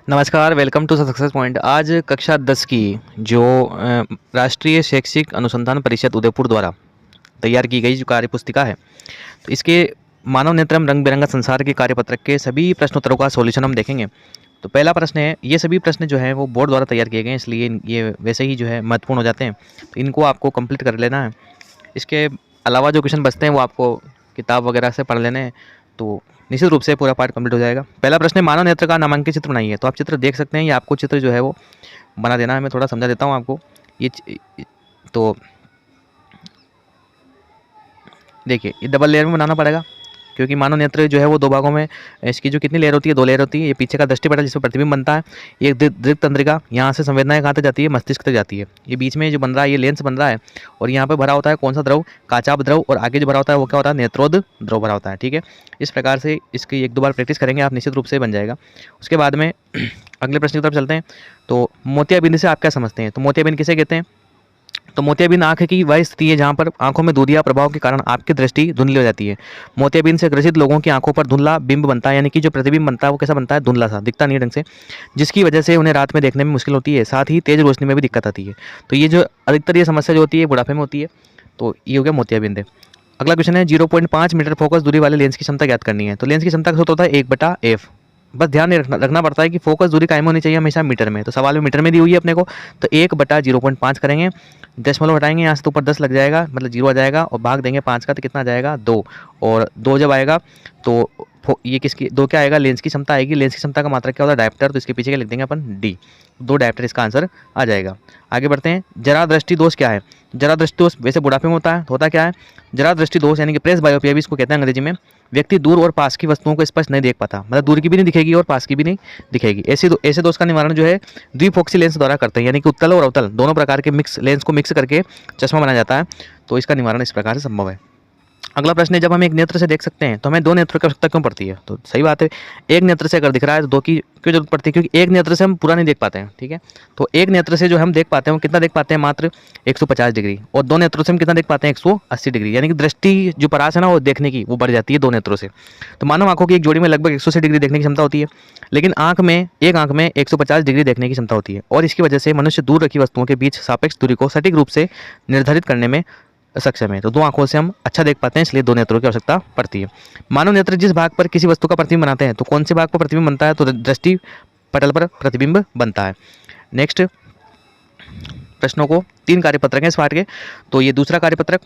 नमस्कार, welcome to success point. आज कक्षा 10 की जो राष्ट्रीय शैक्षिक अनुसंधान परिषद उदयपुर द्वारा तैयार की गई जो कार्य पुस्तिका है, तो इसके मानव नेत्रम रंग बिरंगा संसार के कार्यपत्रक के सभी प्रश्नोत्तरों का सॉल्यूशन हम देखेंगे। तो पहला प्रश्न है, ये सभी प्रश्न जो हैं वो बोर्ड द्वारा तैयार किए गए हैं, इसलिए ये वैसे ही जो है महत्वपूर्ण हो जाते हैं, तो इनको आपको कंप्लीट कर लेना है। इसके अलावा जो क्वेश्चन बचते हैं वो आपको किताब वगैरह से पढ़ लेने हैं, तो निश्चित रूप से पूरा पार्ट कंप्लीट हो जाएगा। पहला प्रश्न है, मानव नेत्र का नामांकित चित्र बनाइए। तो आप चित्र देख सकते हैं, ये आपको चित्र जो है वो बना देना है। मैं थोड़ा समझा देता हूँ आपको। तो देखिए, ये डबल लेयर में बनाना पड़ेगा, क्योंकि मानव नेत्र जो है वो दो भागों में, इसकी जो कितनी लेयर होती है, दो लेयर होती है। ये पीछे का दृष्टि पटल जिसमें प्रतिबिंब बनता है, ये दृक् तंत्रिका, यहाँ से संवेदनाएं कहाँ तक जाती है, मस्तिष्क तक जाती है। ये बीच में जो बन रहा है ये लेंस बन रहा है, और यहाँ पे भरा होता है कौन सा द्रव, काचाभ द्रव, और आगे जो भरा होता है वो क्या होता है, नेत्रोद द्रव भरा होता है। ठीक है, इस प्रकार से इसकी एक दो बार प्रैक्टिस करेंगे आप, निश्चित रूप से बन जाएगा। उसके बाद में अगले प्रश्न की तरफ चलते हैं। तो मोतियाबिंद से आप क्या समझते हैं? तो मोतियाबिंद किसे कहते हैं? तो मोतियाबिंद आंख की वह स्थिति है जहाँ पर आंखों में दूधिया प्रभाव के कारण आपकी दृष्टि धुंधली हो जाती है। मोतियाबिंद से ग्रसित लोगों की आंखों पर धुंधला बिंब बनता है, यानी कि जो प्रतिबिंब बनता है वो कैसा बनता है, धुंधला सा, दिखता नहीं ढंग से, जिसकी वजह से उन्हें रात में देखने में मुश्किल होती है, साथ ही तेज रोशनी में भी दिक्कत आती है। तो ये जो अधिकतर ये समस्या जो होती है बुढ़ापे में होती है। तो ये हो गया मोतियाबिंद। अगला क्वेश्चन है, 0.5 मीटर फोकस दूरी वाले लेंस की क्षमता ज्ञात करनी है। तो लेंस की क्षमता का सूत्र होता है 1/f। बस ध्यान रखना पड़ता है कि फोकस दूरी कायम होनी चाहिए हमेशा मीटर में। तो सवाल में मीटर में दी हुई है अपने को, तो 1/0.5 करेंगे, दशमलव हटाएंगे यहाँ से तो ऊपर 10 लग जाएगा, मतलब 0 आ जाएगा, और भाग देंगे 5 का तो कितना आ जाएगा, 2। और 2 जब आएगा तो ये किसकी 2 क्या आएगा, लेंस की क्षमता आएगी। लेंस की क्षमता का मात्रक क्या होता है, डायप्टर, तो इसके पीछे क्या लिख देंगे अपन, डी। 2 डायप्टर इसका आंसर आ जाएगा। आगे बढ़ते हैं, जरा दृष्टि दोष क्या है? जरा दृष्टि दोष वैसे बुढ़ापे में होता क्या है? जरा दृष्टि दोष यानी कि प्रेस बायोपिया भी इसको कहते हैं अंग्रेजी में। व्यक्ति दूर और पास की वस्तुओं को स्पष्ट नहीं देख पाता, मतलब दूर की भी नहीं दिखेगी और पास की भी नहीं दिखेगी। ऐसे दोष का निवारण जो है द्विफोक्सी लेंस द्वारा करते हैं, यानी कि उत्तल और अवतल दोनों प्रकार के मिक्स लेंस को मिक्स करके चश्मा बनाया जाता है। तो इसका निवारण इस प्रकार से संभव है। अगला प्रश्न है, जब हम एक नेत्र से देख सकते हैं तो हमें 2 नेत्रों की आवश्यकता क्यों पड़ती है? तो सही बात है, एक नेत्र से अगर दिख रहा है तो 2 की क्यों जरूरत पड़ती है? क्योंकि एक नेत्र से हम पूरा नहीं देख पाते हैं। ठीक है, तो एक नेत्र से जो हम देख पाते हैं वो कितना देख पाते हैं, मात्र 150 डिग्री, और 2 नेत्रों से हम कितना देख पाते हैं, 180 डिग्री, यानी कि दृष्टि जो परास है ना वो देखने की वो बढ़ जाती है 2 नेत्रों से। तो मानव आंखों की एक जोड़ी में लगभग 180 डिग्री देखने की क्षमता होती है, लेकिन एक आंख में 150 डिग्री देखने की क्षमता होती है, और इसकी वजह से मनुष्य दूर रखी वस्तुओं के बीच सापेक्ष दूरी को सटीक रूप से निर्धारित करने में सक्षम है। तो 2 आंखों से हम अच्छा देख पाते हैं, इसलिए 2 नेत्रों की आवश्यकता पड़ती है। मानव नेत्र जिस भाग पर किसी वस्तु का प्रतिबिंब बनाते हैं, तो कौन से भाग पर प्रतिबिंब बनता है? तो दृष्टि पटल पर प्रतिबिंब बनता है। नेक्स्ट प्रश्नों को 3 कार्यपत्रक हैं इस पाठ के। तो ये दूसरा कार्यपत्रक,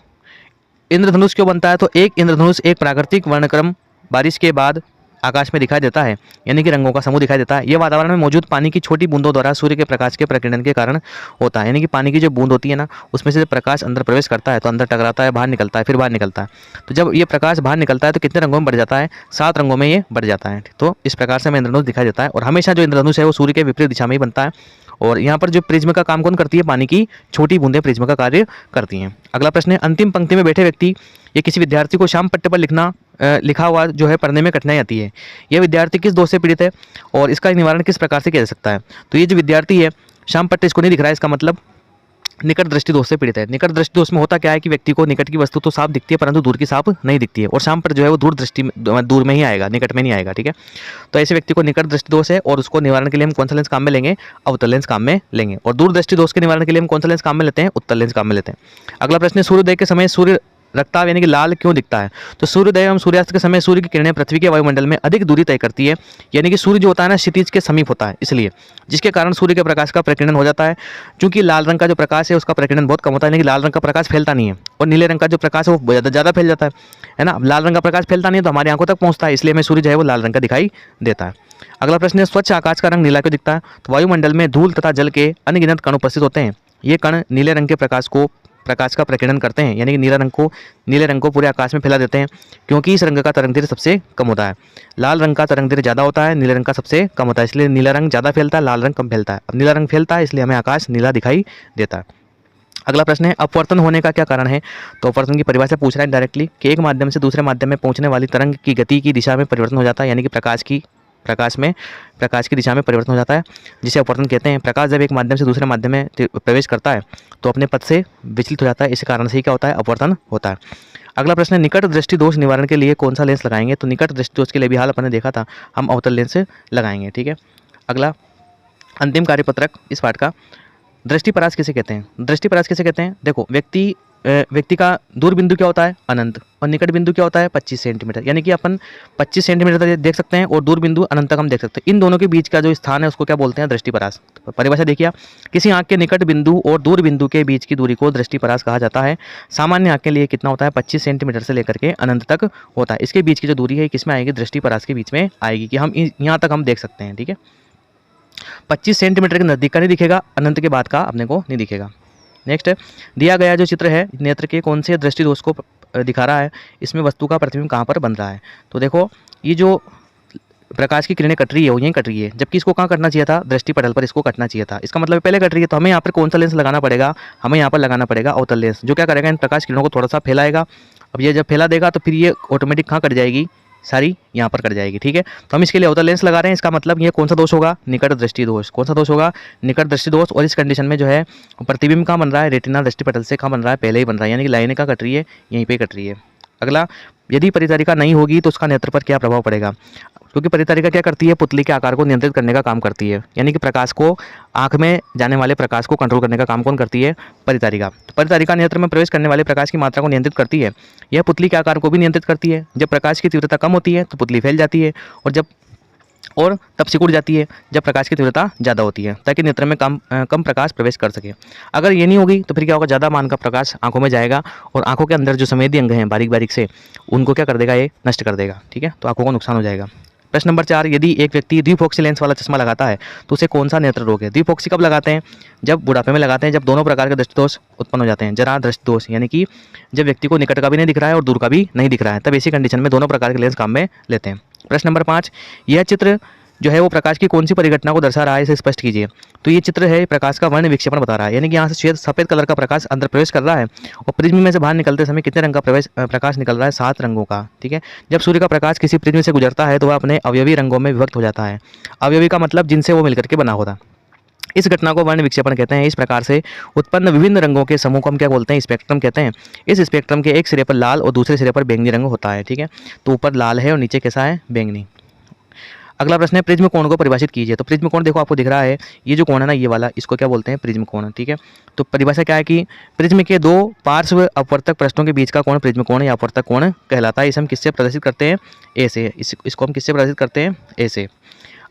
इंद्रधनुष क्यों बनता है? तो एक इंद्रधनुष एक प्राकृतिक वर्णक्रम बारिश के बाद आकाश में दिखाई देता है, यानी कि रंगों का समूह दिखाई देता है। यह वातावरण में मौजूद पानी की छोटी बूंदों द्वारा सूर्य के प्रकाश के प्रकीर्णन के कारण होता है, यानी कि पानी की जो बूंद होती है ना उसमें से प्रकाश अंदर प्रवेश करता है तो अंदर टकराता है, बाहर निकलता है, फिर बाहर निकलता है। तो जब ये प्रकाश बाहर निकलता है तो कितने रंगों में बढ़ जाता है, 7 रंगों में ये बढ़ जाता है। तो इस प्रकार से हमें इंद्रधनुष दिखाई देता है, और हमेशा जो इंद्रधनुष है वो सूर्य के विपरीत दिशा में ही बनता है। और यहाँ पर जो प्रिज्म का काम कौन करती है, पानी की छोटी बूंदें प्रिज्म का कार्य करती हैं। अगला प्रश्न है, अंतिम पंक्ति में बैठे व्यक्ति या किसी विद्यार्थी को श्याम पट्टे पर लिखा हुआ जो है पढ़ने में कठिनाई आती है, यह विद्यार्थी किस दोष से पीड़ित है और इसका निवारण किस प्रकार से किया जा सकता है? तो ये जो विद्यार्थी है, श्याम पट्टे इसको नहीं दिख रहा है, इसका मतलब निकट दृष्टि दोष से पीड़ित है। निकट दृष्टि दोष में होता क्या है कि व्यक्ति को निकट की वस्तु तो साफ दिखती है परंतु दूर की साफ नहीं दिखती है, और श्याम पर जो है वो दूर दृष्टि दूर में ही आएगा, निकट में नहीं आएगा। ठीक है, तो ऐसे व्यक्ति को निकट दृष्टि दोष है, और उसको निवारण के लिए हम कौन सा लेंस काम में लेंगे, अवतल लेंस काम में लेंगे। और दूर दृष्टि दोष के निवारण के लिए हम कौन सा लेंस काम में लेते हैं, उत्तल लेंस काम में लेते हैं। अगला प्रश्न है, सूर्योदय के समय सूर्य रक्ताभ यानी कि लाल क्यों दिखता है? तो सूर्योदय एवं सूर्यास्त के समय सूर्य की किरणें पृथ्वी के वायुमंडल में अधिक दूरी तय करती है, यानी कि सूर्य जो होता है ना क्षितिज के समीप होता है, इसलिए जिसके कारण सूर्य के प्रकाश का प्रकीर्णन हो जाता है। क्योंकि लाल रंग का जो प्रकाश है उसका प्रकीर्णन बहुत कम होता है, यानी कि लाल रंग का प्रकाश फैलता नहीं है, और नीले रंग का जो प्रकाश है वो ज़्यादा फैल जाता है ना। लाल रंग का प्रकाश फैलता नहीं है तो हमारी आंखों तक पहुंचता है, इसलिए हमें सूर्य जो है वो लाल रंग का दिखाई देता है। अगला प्रश्न है, स्वच्छ आकाश का रंग नीला क्यों दिखता है? तो वायुमंडल में धूल तथा जल के अनगिनत कण उपस्थित होते हैं, ये कण नीले रंग के प्रकाश का प्रकीर्णन करते हैं, यानी कि नीले रंग को पूरे आकाश में फैला देते हैं, क्योंकि इस रंग का तरंग सबसे कम होता है। लाल रंग का तरंग ज़्यादा होता है, नीले रंग का सबसे कम होता है, इसलिए नीला रंग ज़्यादा फैलता है, लाल रंग कम फैलता है। अब नीला रंग फैलता है इसलिए हमें आकाश नीला दिखाई देता है। अगला प्रश्न है, अपवर्तन होने का क्या कारण है? तो अपवर्तन की परिभाषा पूछ रहा है डायरेक्टली कि एक माध्यम से दूसरे माध्यम में पहुंचने वाली तरंग की गति की दिशा में परिवर्तन हो जाता है, यानी कि प्रकाश की दिशा में परिवर्तन हो जाता है, जिसे अपवर्तन कहते हैं। प्रकाश जब एक माध्यम से दूसरे माध्यम में प्रवेश करता है तो अपने पथ से विचलित हो जाता है, इस कारण से ही क्या होता है, अपवर्तन होता है। अगला प्रश्न है, निकट दृष्टि दोष निवारण के लिए कौन सा लेंस लगाएंगे? तो निकट दृष्टि दोष के लिए भी हाल अपन ने देखा था, हम अवतल लेंस लगाएंगे। ठीक है, अगला अंतिम कार्यपत्रक इस पाठ का, दृष्टिपरास किसे कहते हैं? दृष्टिपरास किसे कहते हैं? देखो, व्यक्ति का दूर बिंदु क्या होता है? अनंत, और निकट बिंदु क्या होता है? 25 सेंटीमीटर। यानी कि अपन 25 सेंटीमीटर तक देख सकते हैं और दूर बिंदु अनंत तक हम देख सकते हैं। इन दोनों के बीच का जो स्थान है उसको क्या बोलते हैं? दृष्टिपरास। तो परिभाषा देखिए, किसी आंख के निकट बिंदु और दूर बिंदु के बीच की दूरी को दृष्टिपरास कहा जाता है। सामान्य आंख के लिए कितना होता है? 25 सेंटीमीटर से लेकर के अनंत तक होता है। इसके बीच की जो दूरी है किसमें आएगी? दृष्टिपरास के बीच में आएगी, कि हम यहाँ तक हम देख सकते हैं। ठीक है, 25 सेंटीमीटर के नज़दीक का नहीं दिखेगा, अनंत के बाद का अपने को नहीं दिखेगा। नेक्स्ट, दिया गया जो चित्र है नेत्र के कौन से दृष्टि दोष को दिखा रहा है? इसमें वस्तु का प्रतिबिंब कहाँ पर बन रहा है? तो देखो, ये जो प्रकाश की किरणें कट रही है वो यहीं कट रही है, जबकि इसको कहाँ कटना चाहिए था? दृष्टिपटल पर इसको कटना चाहिए था। इसका मतलब पहले कट रही है, तो हमें यहाँ पर कौन सा लेंस लगाना पड़ेगा? हमें यहाँ पर लगाना पड़ेगा अवतल लेंस, जो क्या करेगा? इन प्रकाश किरणों को थोड़ा सा फैलाएगा। अब ये जब फैला देगा तो फिर ये ऑटोमेटिक कहाँ कट जाएगी? सारी यहाँ पर कट जाएगी। ठीक है, तो हम इसके लिए अवतल लेंस लगा रहे हैं। इसका मतलब ये कौन सा दोष होगा? निकट दृष्टि दोष। कौन सा दोष होगा? निकट दृष्टि दोष। और इस कंडीशन में जो है प्रतिबिंब कहाँ बन रहा है? रेटिना दृष्टिपटल से कहाँ बन रहा है? पहले ही बन रहा है, यानी कि लाइनें कहाँ कट रही है? यहीं पे कट रही है। अगला, यदि परिचारिका नहीं होगी तो उसका नेत्र पर क्या प्रभाव पड़ेगा? क्योंकि परिचारिका क्या करती है? पुतली के आकार को नियंत्रित करने का काम करती है, यानी कि प्रकाश को, आंख में जाने वाले प्रकाश को कंट्रोल करने का काम कौन करती है? परिचारिका। तो परिचारिका नेत्र में प्रवेश करने वाले प्रकाश की मात्रा को नियंत्रित करती है। यह पुतली के आकार को भी नियंत्रित करती है। जब प्रकाश की तीव्रता कम होती है तो पुतली फैल जाती है, और तब सिकुड़ जाती है जब प्रकाश की तीव्रता ज़्यादा होती है, ताकि नेत्र में कम प्रकाश प्रवेश कर सके। अगर ये नहीं होगी तो फिर क्या होगा? ज़्यादा मान का प्रकाश आंखों में जाएगा और आंखों के अंदर जो संवेदी अंग हैं बारीक बारीक से, उनको क्या कर देगा? ये नष्ट कर देगा। ठीक है, तो आंखों को नुकसान हो जाएगा। प्रश्न नंबर 4, यदि एक व्यक्ति द्विफोक्सी लेंस वाला चश्मा लगाता है तो उसे कौन सा नेत्र रोग है? द्विफोक्सी कब लगाते हैं? जब बुढ़ापे में लगाते हैं, जब दोनों प्रकार के दृष्टि दोष उत्पन्न हो जाते हैं। जरा दृष्टि दोष, यानी कि जब व्यक्ति को निकट का भी नहीं दिख रहा है और दूर का भी नहीं दिख रहा है, तब ऐसी कंडीशन में दोनों प्रकार के लेंस काम में लेते हैं। प्रश्न नंबर 5, यह चित्र जो है वो प्रकाश की कौन सी परिघटना को दर्शा रहा है? इसे स्पष्ट कीजिए। तो ये चित्र है प्रकाश का वर्ण विक्षेपण बता रहा है, यानी कि यहाँ से श्वेत सफेद कलर का प्रकाश अंदर प्रवेश कर रहा है और प्रिज्म में से बाहर निकलते समय कितने रंग का प्रकाश निकल रहा है? 7 रंगों का। ठीक है, जब सूर्य का प्रकाश किसी प्रिज्म से गुजरता है तो वह अपने अवयवी रंगों में विभक्त हो जाता है। अवयवी का मतलब जिनसे वो मिलकर के बना होता। इस घटना को वर्ण विक्षेपण कहते हैं। इस प्रकार से उत्पन्न विभिन्न रंगों के समूह को हम क्या बोलते हैं? स्पेक्ट्रम कहते हैं। इस स्पेक्ट्रम के एक सिरे पर लाल और दूसरे सिरे पर बैंगनी रंग होता है। ठीक है, तो ऊपर लाल है और नीचे कैसा है? बैंगनी। अगला प्रश्न है, प्रिज्म कोण को परिभाषित कीजिए। तो प्रिज्म कोण देखो आपको दिख रहा है, ये जो कोण है ना, ये वाला, इसको क्या बोलते हैं? प्रिज्म कोण। ठीक है, तो परिभाषा क्या है कि प्रिज्म के दो पार्श्व अपवर्तक पृष्ठों के बीच का कोण प्रिज्म कोण या अपवर्तक कोण कहलाता है। इसे हम किससे प्रदर्शित करते हैं? ए से। इसको हम किससे प्रदर्शित करते हैं? ए से।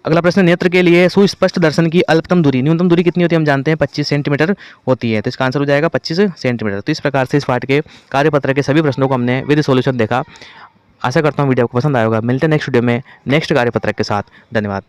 अगला प्रश्न, नेत्र के लिए सुस्पष्ट दर्शन की अल्पतम दूरी, न्यूनतम दूरी कितनी होती है? हम जानते हैं 25 सेंटीमीटर होती है, तो इसका आंसर हो जाएगा 25 सेंटीमीटर। तो इस प्रकार से इस पाठ के कार्यपत्र के सभी प्रश्नों को हमने विद सॉल्यूशन देखा। आशा करता हूँ वीडियो आपको पसंद आएगा। मिलते हैं नेक्स्ट वीडियो में नेक्स्ट कार्यपत्रक के साथ। धन्यवाद।